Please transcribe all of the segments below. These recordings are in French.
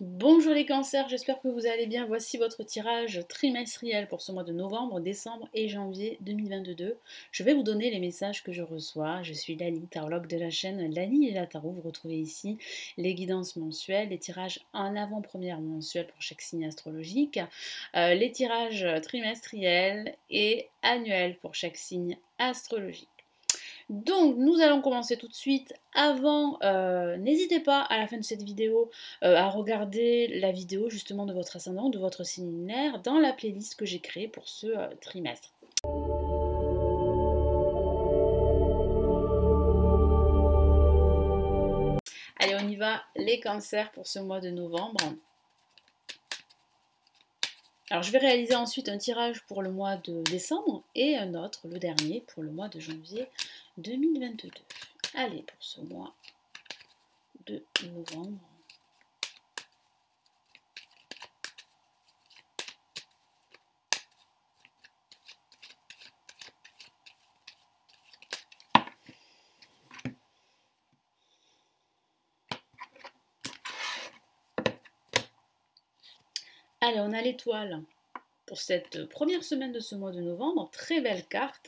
Bonjour les cancers, j'espère que vous allez bien. Voici votre tirage trimestriel pour ce mois de novembre, décembre et janvier 2022. Je vais vous donner les messages que je reçois. Je suis Lali, tarologue de la chaîne Lali et la Tarot. Vous retrouvez ici les guidances mensuelles, les tirages en avant-première mensuelle pour chaque signe astrologique, les tirages trimestriels et annuels pour chaque signe astrologique. Donc, nous allons commencer tout de suite. Avant, n'hésitez pas à la fin de cette vidéo à regarder la vidéo justement de votre ascendant, de votre signe lunaire, dans la playlist que j'ai créée pour ce trimestre. Allez, on y va, les cancers pour ce mois de novembre. Alors, je vais réaliser ensuite un tirage pour le mois de décembre et un autre, le dernier, pour le mois de janvier 2022. Allez, pour ce mois de novembre. Allez, on a l'étoile pour cette première semaine de ce mois de novembre. Très belle carte.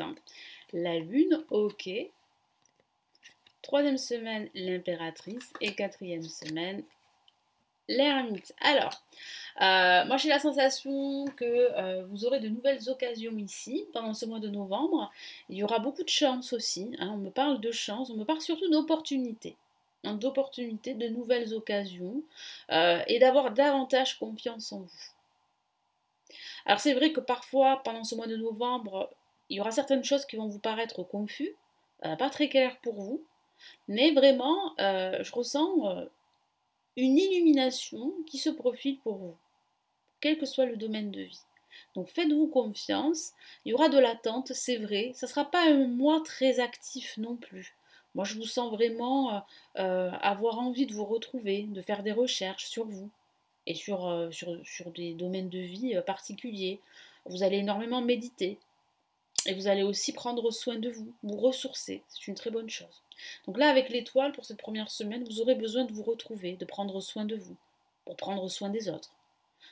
La lune, ok. Troisième semaine, l'impératrice. Et quatrième semaine, l'ermite. Alors, moi j'ai la sensation que vous aurez de nouvelles occasions ici pendant ce mois de novembre. Il y aura beaucoup de chance aussi. On me parle de chance, on me parle surtout d'opportunités. D'opportunités, de nouvelles occasions et d'avoir davantage confiance en vous. Alors c'est vrai que parfois, pendant ce mois de novembre, il y aura certaines choses qui vont vous paraître confuses, pas très claires pour vous, mais vraiment, je ressens une illumination qui se profile pour vous, quel que soit le domaine de vie. Donc faites-vous confiance, il y aura de l'attente, c'est vrai, ça ne sera pas un mois très actif non plus. Moi je vous sens vraiment avoir envie de vous retrouver, de faire des recherches sur vous et sur des domaines de vie particuliers. Vous allez énormément méditer et vous allez aussi prendre soin de vous, vous ressourcer, c'est une très bonne chose. Donc là, avec l'étoile, pour cette première semaine, vous aurez besoin de vous retrouver, de prendre soin de vous, pour prendre soin des autres.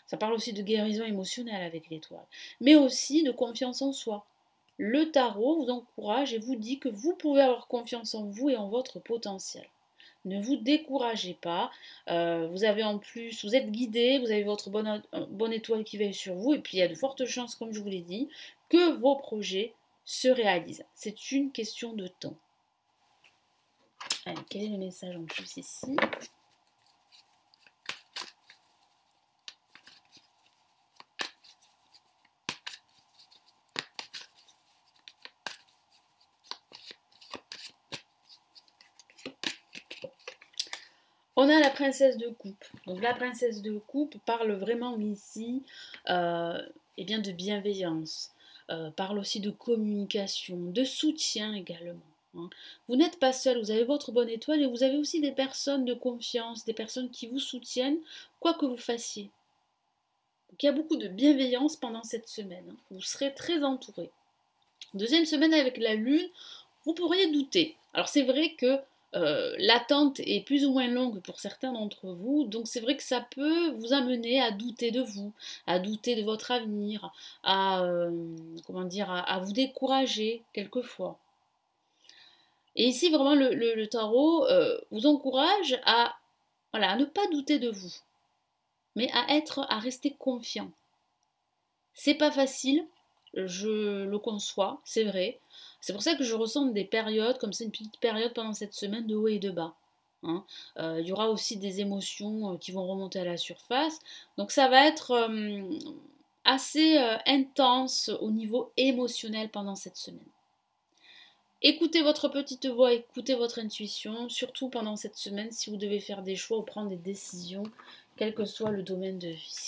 Ça parle aussi de guérison émotionnelle avec l'étoile, mais aussi de confiance en soi. Le tarot vous encourage et vous dit que vous pouvez avoir confiance en vous et en votre potentiel. Ne vous découragez pas. Vous avez en plus, vous êtes guidé, vous avez votre bonne étoile qui veille sur vous, et puis il y a de fortes chances, comme je vous l'ai dit, que vos projets se réalisent. C'est une question de temps. Allez, quel est le message en plus ici ? On a la princesse de coupe. Donc la princesse de coupe parle vraiment ici bien de bienveillance, parle aussi de communication, de soutien également. Vous n'êtes pas seul, vous avez votre bonne étoile et vous avez aussi des personnes de confiance, des personnes qui vous soutiennent, quoi que vous fassiez. Donc il y a beaucoup de bienveillance pendant cette semaine. Vous serez très entouré. Deuxième semaine avec la lune, vous pourriez douter. Alors c'est vrai que l'attente est plus ou moins longue pour certains d'entre vous, donc c'est vrai que ça peut vous amener à douter de vous, à douter de votre avenir, à vous décourager quelquefois. Et ici vraiment le tarot vous encourage à ne pas douter de vous, mais à rester confiant. C'est pas facile, je le conçois, c'est vrai. C'est pour ça que je ressens des périodes, comme c'est une petite période pendant cette semaine de haut et de bas. Il y aura aussi des émotions qui vont remonter à la surface. Donc ça va être assez intense au niveau émotionnel pendant cette semaine. Écoutez votre petite voix, écoutez votre intuition, surtout pendant cette semaine si vous devez faire des choix ou prendre des décisions, quel que soit le domaine de vie.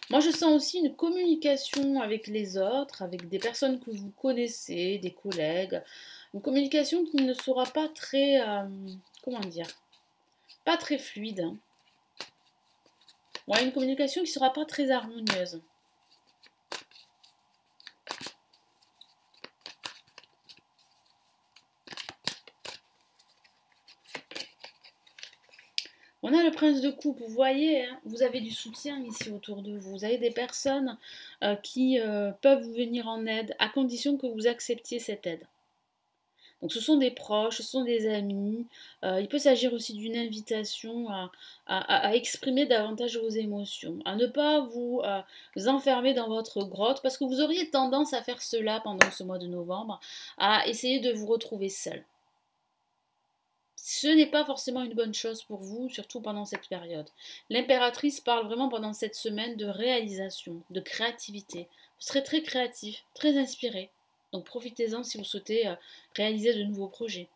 Moi, je sens aussi une communication avec les autres, avec des personnes que vous connaissez, des collègues. Une communication qui ne sera pas très, pas très fluide. Ouais, une communication qui ne sera pas très harmonieuse. On a le prince de coupe, vous voyez, hein, vous avez du soutien ici autour de vous. Vous avez des personnes qui peuvent vous venir en aide, à condition que vous acceptiez cette aide. Donc ce sont des proches, ce sont des amis. Il peut s'agir aussi d'une invitation à exprimer davantage vos émotions, à ne pas vous enfermer dans votre grotte, parce que vous auriez tendance à faire cela pendant ce mois de novembre, à essayer de vous retrouver seul. Ce n'est pas forcément une bonne chose pour vous, surtout pendant cette période. L'impératrice parle vraiment pendant cette semaine de réalisation, de créativité. Vous serez très créatif, très inspiré. Donc profitez-en si vous souhaitez réaliser de nouveaux projets.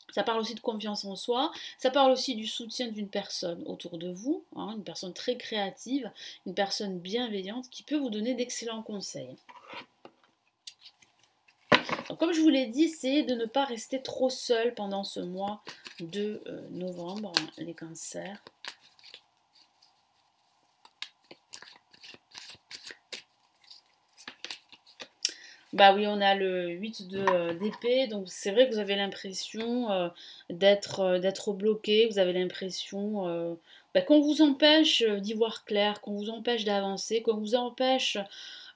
Ça parle aussi de confiance en soi, ça parle aussi du soutien d'une personne autour de vous, hein, une personne très créative, une personne bienveillante qui peut vous donner d'excellents conseils. Donc, comme je vous l'ai dit, c'est de ne pas rester trop seul pendant ce mois de novembre, hein, les cancers. Bah oui, on a le 8 d'épée, donc c'est vrai que vous avez l'impression d'être bloqué, vous avez l'impression qu'on vous empêche d'y voir clair, qu'on vous empêche d'avancer, qu'on vous empêche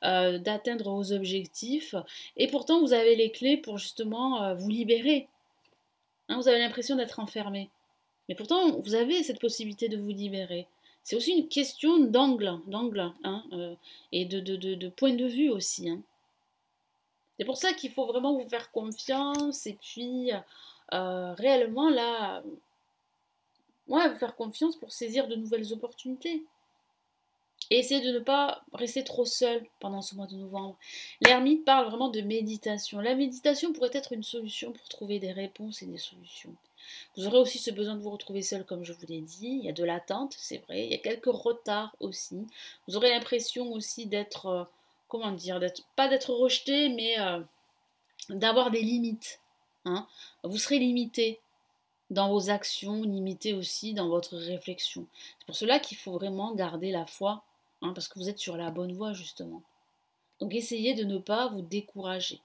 d'atteindre vos objectifs, et pourtant vous avez les clés pour justement vous libérer. Hein, vous avez l'impression d'être enfermé, mais pourtant vous avez cette possibilité de vous libérer. C'est aussi une question d'angle, hein, et de point de vue aussi, hein. C'est pour ça qu'il faut vraiment vous faire confiance et puis réellement là, ouais, vous faire confiance pour saisir de nouvelles opportunités. Et essayer de ne pas rester trop seul pendant ce mois de novembre. L'ermite parle vraiment de méditation. La méditation pourrait être une solution pour trouver des réponses et des solutions. Vous aurez aussi ce besoin de vous retrouver seul, comme je vous l'ai dit. Il y a de l'attente, c'est vrai. Il y a quelques retards aussi. Vous aurez l'impression aussi d'être, comment dire, pas d'être rejeté, mais d'avoir des limites. Hein. Vous serez limité dans vos actions, limité aussi dans votre réflexion. C'est pour cela qu'il faut vraiment garder la foi, hein, parce que vous êtes sur la bonne voie justement. Donc essayez de ne pas vous décourager.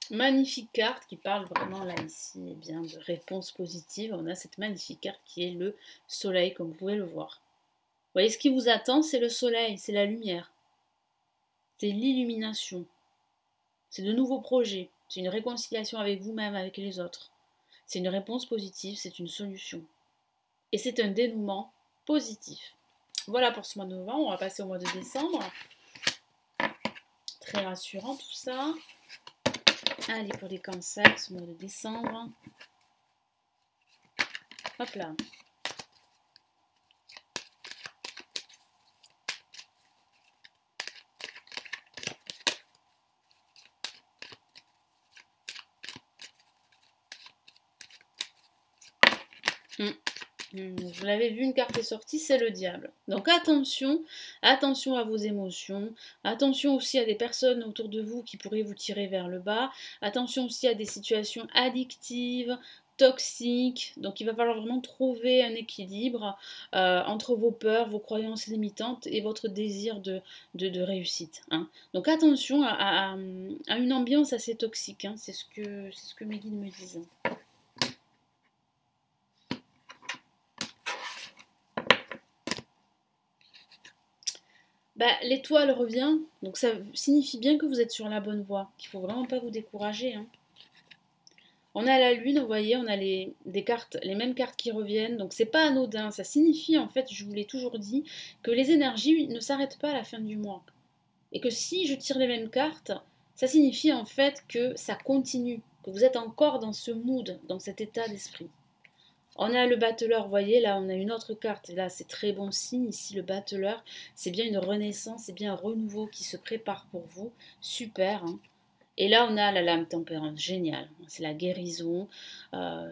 Magnifique carte qui parle vraiment là ici eh bien, de réponse positive. On a cette magnifique carte qui est le soleil, comme vous pouvez le voir. Vous voyez, ce qui vous attend, c'est le soleil, c'est la lumière, c'est l'illumination, c'est de nouveaux projets, c'est une réconciliation avec vous-même, avec les autres. C'est une réponse positive, c'est une solution. Et c'est un dénouement positif. Voilà pour ce mois de novembre, on va passer au mois de décembre. Très rassurant tout ça. Allez, pour les cancers, ce mois de décembre. Hop là. Vous l'avez vu, une carte est sortie, c'est le diable. Donc attention, attention à vos émotions, attention aussi à des personnes autour de vous qui pourraient vous tirer vers le bas, attention aussi à des situations addictives, toxiques. Donc il va falloir vraiment trouver un équilibre entre vos peurs, vos croyances limitantes et votre désir de réussite. Hein. Donc attention à une ambiance assez toxique, hein. C'est ce que mes guides me disent. Bah, l'étoile revient, donc ça signifie bien que vous êtes sur la bonne voie, qu'il ne faut vraiment pas vous décourager. Hein. On a la lune, vous voyez, on a des cartes, les mêmes cartes qui reviennent, donc c'est pas anodin. Ça signifie, en fait, je vous l'ai toujours dit, que les énergies ne s'arrêtent pas à la fin du mois. Et que si je tire les mêmes cartes, ça signifie en fait que ça continue, que vous êtes encore dans ce mood, dans cet état d'esprit. On a le battleur, vous voyez, là on a une autre carte, et là c'est très bon signe, ici le battleur, c'est bien une renaissance, c'est bien un renouveau qui se prépare pour vous, super. Hein. Et là on a la lame tempérante, génial, c'est la guérison,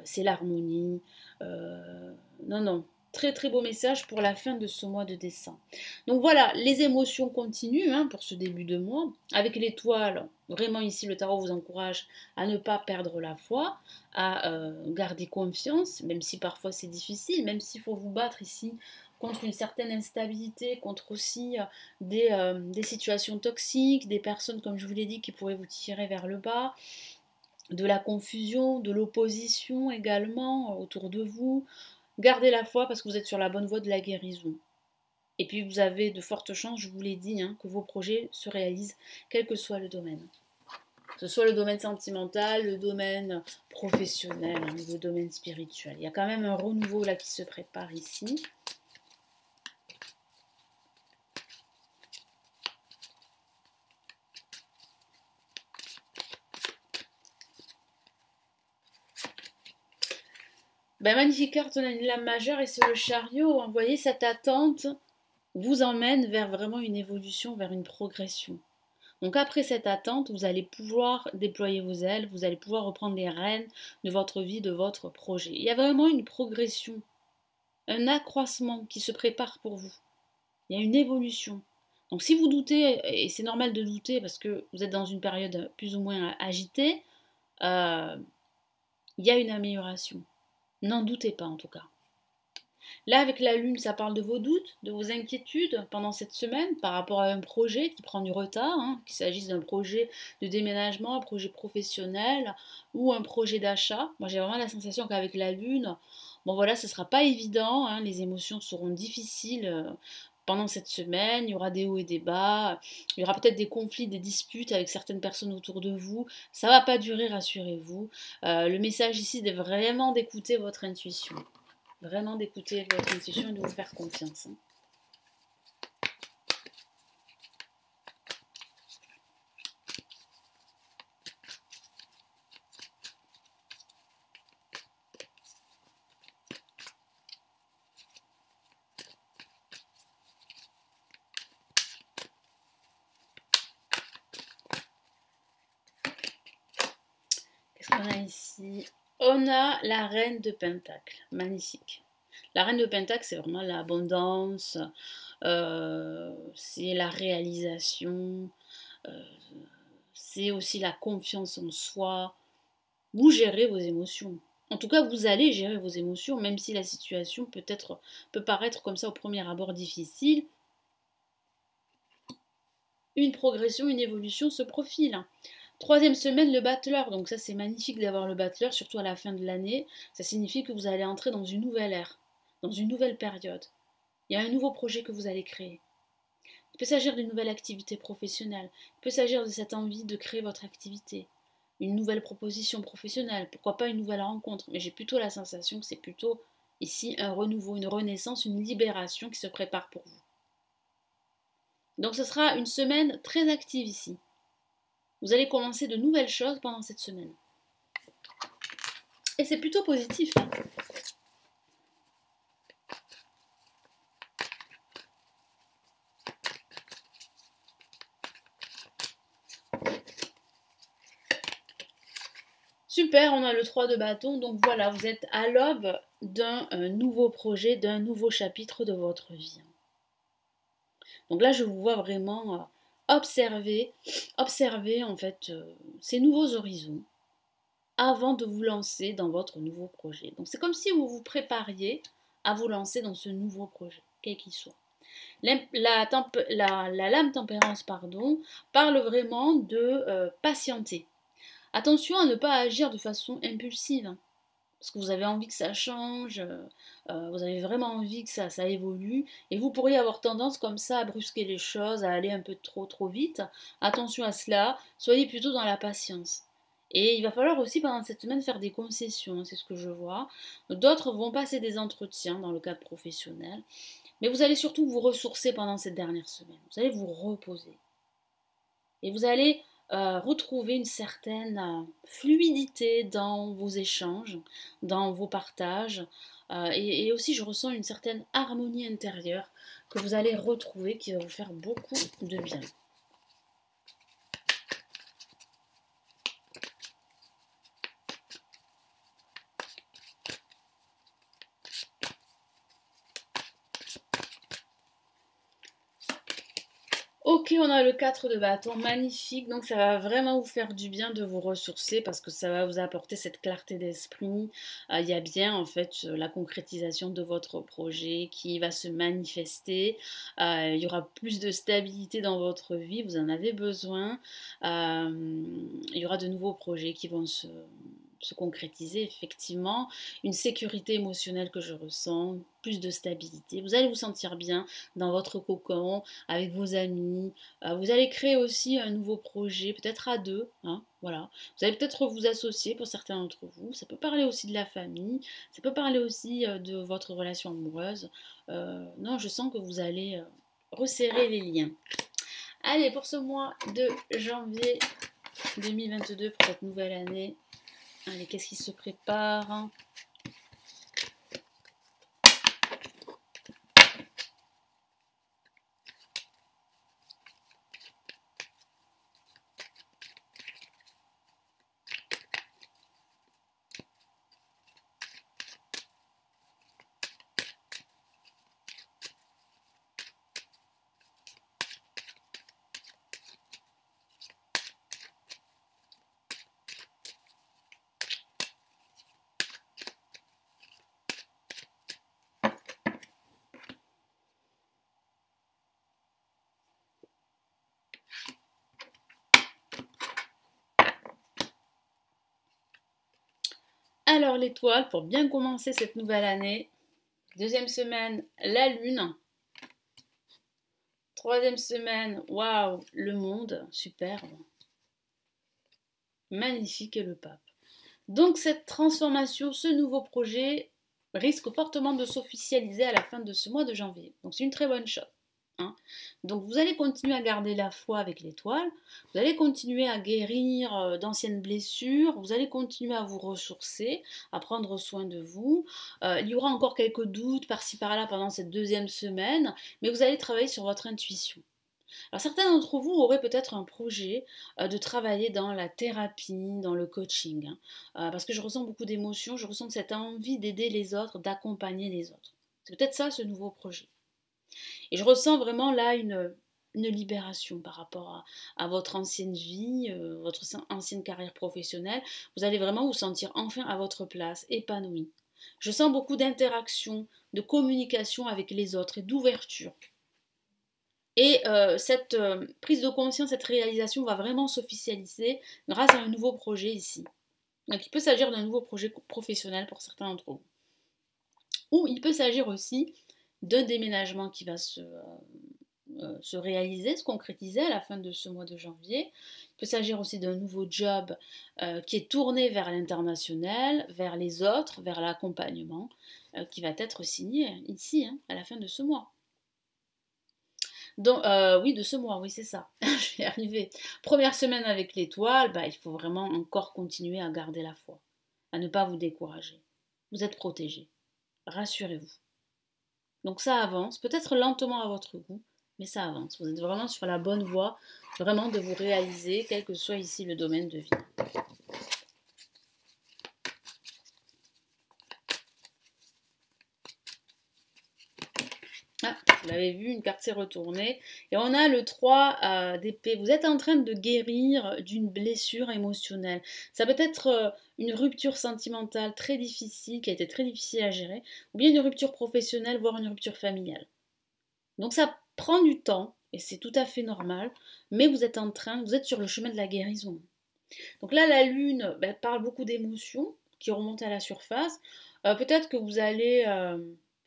c'est l'harmonie, non, non, très très beau message pour la fin de ce mois de décembre. Donc voilà, les émotions continuent hein, pour ce début de mois. Avec l'étoile, vraiment ici le tarot vous encourage à ne pas perdre la foi, à garder confiance, même si parfois c'est difficile, même s'il faut vous battre ici contre une certaine instabilité, contre aussi des situations toxiques, des personnes, comme je vous l'ai dit, qui pourraient vous tirer vers le bas, de la confusion, de l'opposition également autour de vous. Gardez la foi parce que vous êtes sur la bonne voie de la guérison. Et puis vous avez de fortes chances, je vous l'ai dit, hein, que vos projets se réalisent, quel que soit le domaine. Que ce soit le domaine sentimental, le domaine professionnel, hein, le domaine spirituel. Il y a quand même un renouveau là qui se prépare ici. Ben, magnifique carte, on a une lame majeure et c'est le chariot. Vous voyez, cette attente vous emmène vers vraiment une évolution, vers une progression. Donc après cette attente, vous allez pouvoir déployer vos ailes, vous allez pouvoir reprendre les rênes de votre vie, de votre projet. Il y a vraiment une progression, un accroissement qui se prépare pour vous. Il y a une évolution. Donc si vous doutez, et c'est normal de douter parce que vous êtes dans une période plus ou moins agitée, il y a une amélioration. N'en doutez pas en tout cas. Là, avec la lune, ça parle de vos doutes, de vos inquiétudes pendant cette semaine par rapport à un projet qui prend du retard, hein, qu'il s'agisse d'un projet de déménagement, un projet professionnel ou un projet d'achat. Moi, j'ai vraiment la sensation qu'avec la lune, bon voilà, ce ne sera pas évident, hein, les émotions seront difficiles. Pendant cette semaine, il y aura des hauts et des bas, il y aura peut-être des conflits, des disputes avec certaines personnes autour de vous. Ça ne va pas durer, rassurez-vous. Le message ici, c'est vraiment d'écouter votre intuition. Vraiment d'écouter votre intuition et de vous faire confiance. Qu'est-ce qu'on a ici? On a la reine de Pentacle. Magnifique. La reine de Pentacle, c'est vraiment l'abondance, c'est la réalisation, euh, c'est aussi la confiance en soi. Vous gérez vos émotions. En tout cas, vous allez gérer vos émotions, même si la situation peut paraître comme ça au premier abord difficile. Une progression, une évolution se profile. Troisième semaine, le battleur. Donc ça, c'est magnifique d'avoir le battleur, surtout à la fin de l'année. Ça signifie que vous allez entrer dans une nouvelle ère, dans une nouvelle période. Il y a un nouveau projet que vous allez créer. Il peut s'agir d'une nouvelle activité professionnelle. Il peut s'agir de cette envie de créer votre activité. Une nouvelle proposition professionnelle. Pourquoi pas une nouvelle rencontre. Mais j'ai plutôt la sensation que c'est plutôt ici un renouveau, une renaissance, une libération qui se prépare pour vous. Donc ce sera une semaine très active ici. Vous allez commencer de nouvelles choses pendant cette semaine. Et c'est plutôt positif. Hein. Super, on a le 3 de bâton, donc voilà, vous êtes à l'aube d'un nouveau projet, d'un nouveau chapitre de votre vie. Donc là, je vous vois vraiment observer en fait ces nouveaux horizons avant de vous lancer dans votre nouveau projet. Donc c'est comme si vous vous prépariez à vous lancer dans ce nouveau projet, quel qu'il soit. La lame tempérance parle vraiment de patienter. Attention à ne pas agir de façon impulsive, parce que vous avez envie que ça change, vous avez vraiment envie que ça évolue, et vous pourriez avoir tendance comme ça à brusquer les choses, à aller un peu trop vite. Attention à cela, soyez plutôt dans la patience. Et il va falloir aussi pendant cette semaine faire des concessions, c'est ce que je vois. D'autres vont passer des entretiens dans le cadre professionnel, mais vous allez surtout vous ressourcer pendant cette dernière semaine. Vous allez vous reposer. Et vous allez retrouver une certaine fluidité dans vos échanges, dans vos partages. Et aussi, je ressens une certaine harmonie intérieure que vous allez retrouver qui va vous faire beaucoup de bien. Ok, on a le 4 de bâton, magnifique. Donc ça va vraiment vous faire du bien de vous ressourcer parce que ça va vous apporter cette clarté d'esprit. Il y a bien en fait la concrétisation de votre projet qui va se manifester. Il y aura plus de stabilité dans votre vie, vous en avez besoin. Il y aura de nouveaux projets qui vont se concrétiser effectivement, une sécurité émotionnelle que je ressens, plus de stabilité. Vous allez vous sentir bien dans votre cocon, avec vos amis. Vous allez créer aussi un nouveau projet, peut-être à deux. Hein, voilà. Vous allez peut-être vous associer pour certains d'entre vous. Ça peut parler aussi de la famille. Ça peut parler aussi de votre relation amoureuse. Non, je sens que vous allez resserrer les liens. Allez, pour ce mois de janvier 2022, pour cette nouvelle année. Allez, qu'est-ce qui se prépare ? Alors l'étoile, pour bien commencer cette nouvelle année, deuxième semaine, la lune. Troisième semaine, waouh, le monde, superbe. Magnifique et le pape. Donc cette transformation, ce nouveau projet risque fortement de s'officialiser à la fin de ce mois de janvier. Donc c'est une très bonne chose. Hein. Donc vous allez continuer à garder la foi avec l'étoile, vous allez continuer à guérir d'anciennes blessures, vous allez continuer à vous ressourcer, à prendre soin de vous. Il y aura encore quelques doutes par-ci par-là pendant cette deuxième semaine, mais vous allez travailler sur votre intuition. Alors certains d'entre vous auraient peut-être un projet de travailler dans la thérapie, dans le coaching, hein, parce que je ressens beaucoup d'émotions, je ressens cette envie d'aider les autres, d'accompagner les autres. C'est peut-être ça ce nouveau projet. Et je ressens vraiment là une libération par rapport à votre ancienne vie, votre ancienne carrière professionnelle. Vous allez vraiment vous sentir enfin à votre place, épanoui. Je sens beaucoup d'interaction, de communication avec les autres et d'ouverture. Et cette prise de conscience, cette réalisation va vraiment s'officialiser grâce à un nouveau projet ici. Donc il peut s'agir d'un nouveau projet professionnel pour certains d'entre vous. Ou il peut s'agir aussi d'un déménagement qui va se réaliser, se concrétiser à la fin de ce mois de janvier. Il peut s'agir aussi d'un nouveau job qui est tourné vers l'international, vers les autres, vers l'accompagnement, qui va être signé ici, hein, à la fin de ce mois. Donc, oui, de ce mois, oui, c'est ça. Je vais y arriver. Première semaine avec l'étoile, bah, il faut vraiment encore continuer à garder la foi, à ne pas vous décourager. Vous êtes protégés. Rassurez-vous. Donc ça avance, peut-être lentement à votre goût, mais ça avance. Vous êtes vraiment sur la bonne voie, vraiment de vous réaliser, quel que soit ici le domaine de vie. Ah, vous l'avez vu, une carte s'est retournée. Et on a le 3 d'épée. Vous êtes en train de guérir d'une blessure émotionnelle. Ça peut être une rupture sentimentale très difficile, qui a été très difficile à gérer, ou bien une rupture professionnelle, voire une rupture familiale. Donc ça prend du temps, et c'est tout à fait normal, mais vous êtes sur le chemin de la guérison. Donc là, la lune parle beaucoup d'émotions qui remontent à la surface. Peut-être que vous allez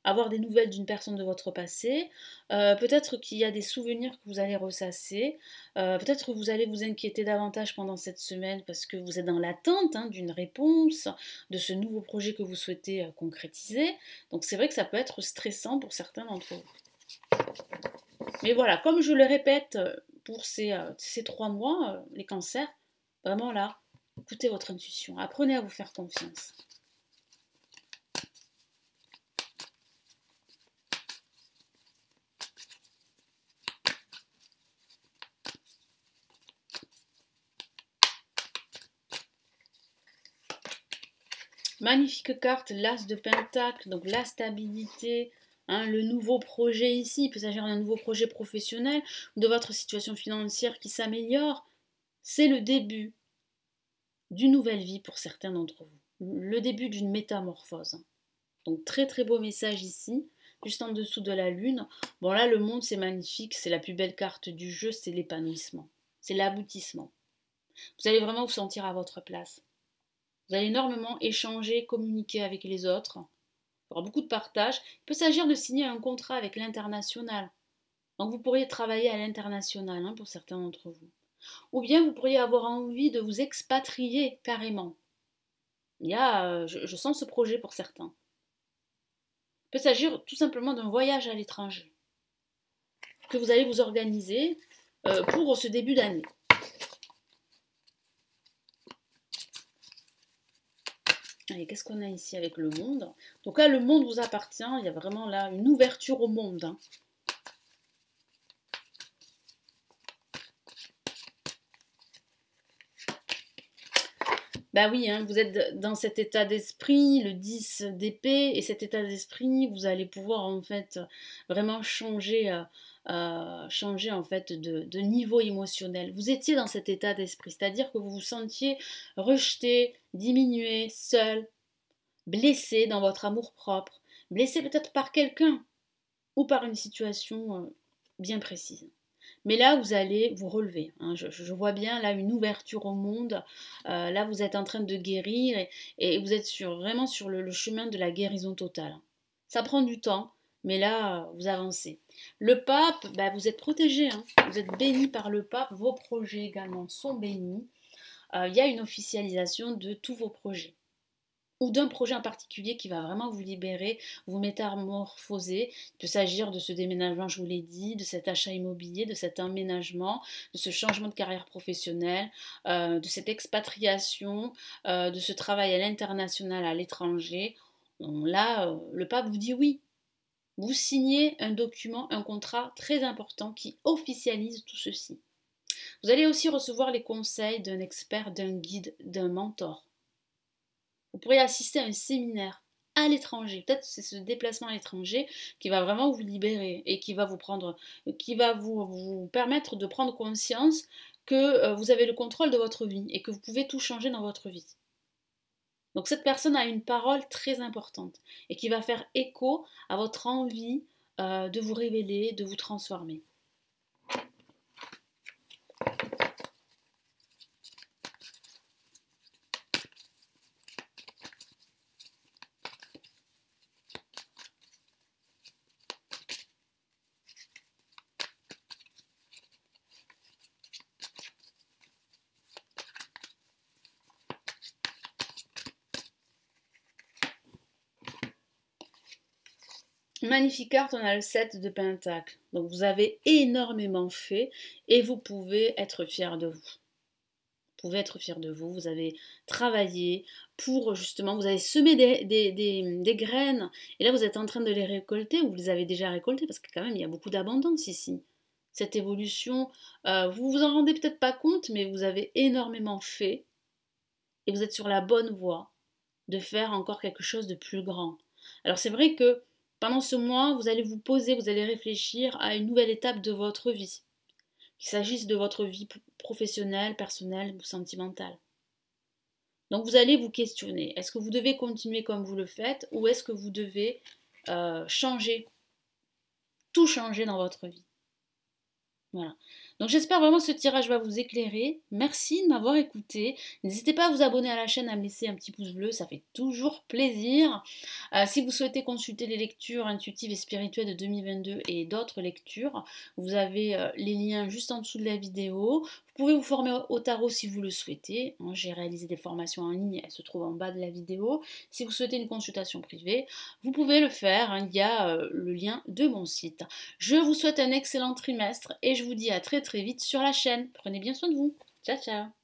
avoir des nouvelles d'une personne de votre passé. Peut-être qu'il y a des souvenirs que vous allez ressasser. Peut-être que vous allez vous inquiéter davantage pendant cette semaine parce que vous êtes dans l'attente d'une réponse de ce nouveau projet que vous souhaitez concrétiser. Donc c'est vrai que ça peut être stressant pour certains d'entre vous. Mais voilà, comme je le répète pour ces 3 mois, les cancers, vraiment là, écoutez votre intuition, apprenez à vous faire confiance. Magnifique carte, l'as de pentacle, donc la stabilité, hein, le nouveau projet ici, il peut s'agir d'un nouveau projet professionnel, de votre situation financière qui s'améliore. C'est le début d'une nouvelle vie pour certains d'entre vous, le début d'une métamorphose. Donc très très beau message ici, juste en dessous de la lune. Bon là le monde c'est magnifique, c'est la plus belle carte du jeu, c'est l'épanouissement, c'est l'aboutissement. Vous allez vraiment vous sentir à votre place. Vous allez énormément échanger, communiquer avec les autres. Il y aura beaucoup de partage. Il peut s'agir de signer un contrat avec l'international. Donc vous pourriez travailler à l'international hein, pour certains d'entre vous. Ou bien vous pourriez avoir envie de vous expatrier carrément. Je sens ce projet pour certains. Il peut s'agir tout simplement d'un voyage à l'étranger que vous allez vous organiser pour ce début d'année. Allez, qu'est-ce qu'on a ici avec le monde? Donc là, le monde vous appartient. Il y a vraiment là une ouverture au monde. Hein. Bah oui, hein, vous êtes dans cet état d'esprit, le 10 d'épée, et cet état d'esprit, vous allez pouvoir en fait vraiment changer, changer en fait de niveau émotionnel. Vous étiez dans cet état d'esprit, c'est-à-dire que vous vous sentiez rejeté, diminué, seul, blessé dans votre amour-propre, blessé peut-être par quelqu'un ou par une situation bien précise. Mais là, vous allez vous relever. Hein. Je vois bien là une ouverture au monde. Là, vous êtes en train de guérir et vous êtes vraiment sur le chemin de la guérison totale. Ça prend du temps, mais là, vous avancez. Le pape, bah, vous êtes protégé. Hein. Vous êtes béni par le pape. Vos projets également sont bénis. Il y a une officialisation de tous vos projets ou d'un projet en particulier qui va vraiment vous libérer, vous métamorphoser. Il peut s'agir de ce déménagement, je vous l'ai dit, de cet achat immobilier, de cet emménagement, de ce changement de carrière professionnelle, de cette expatriation, de ce travail à l'international, à l'étranger. Là, le pape vous dit oui. Vous signez un document, un contrat très important qui officialise tout ceci. Vous allez aussi recevoir les conseils d'un expert, d'un guide, d'un mentor. Vous pourriez assister à un séminaire à l'étranger. Peut-être c'est ce déplacement à l'étranger qui va vraiment vous libérer et qui va vous permettre de prendre conscience que vous avez le contrôle de votre vie et que vous pouvez tout changer dans votre vie. Donc cette personne a une parole très importante et qui va faire écho à votre envie de vous révéler, de vous transformer. Magnifique carte, on a le 7 de Pentacle. Donc vous avez énormément fait et vous pouvez être fier de vous. Vous pouvez être fier de vous, vous avez travaillé pour justement, vous avez semé des graines et là vous êtes en train de les récolter ou vous les avez déjà récoltées parce que quand même il y a beaucoup d'abondance ici. Cette évolution, vous vous en rendez peut-être pas compte mais vous avez énormément fait et vous êtes sur la bonne voie de faire encore quelque chose de plus grand. Alors c'est vrai que pendant ce mois, vous allez vous poser, vous allez réfléchir à une nouvelle étape de votre vie, qu'il s'agisse de votre vie professionnelle, personnelle ou sentimentale. Donc vous allez vous questionner, est-ce que vous devez continuer comme vous le faites ou est-ce que vous devez changer, tout changer dans votre vie? Voilà. Donc j'espère vraiment que ce tirage va vous éclairer. Merci de m'avoir écouté. N'hésitez pas à vous abonner à la chaîne, à me laisser un petit pouce bleu, ça fait toujours plaisir. Si vous souhaitez consulter les lectures intuitives et spirituelles de 2022 et d'autres lectures, vous avez les liens juste en dessous de la vidéo. Vous pouvez vous former au tarot si vous le souhaitez. J'ai réalisé des formations en ligne, elles se trouvent en bas de la vidéo. Si vous souhaitez une consultation privée, vous pouvez le faire. Il y a le lien de mon site. Je vous souhaite un excellent trimestre et je vous dis à très très vite sur la chaîne. Prenez bien soin de vous. Ciao ciao.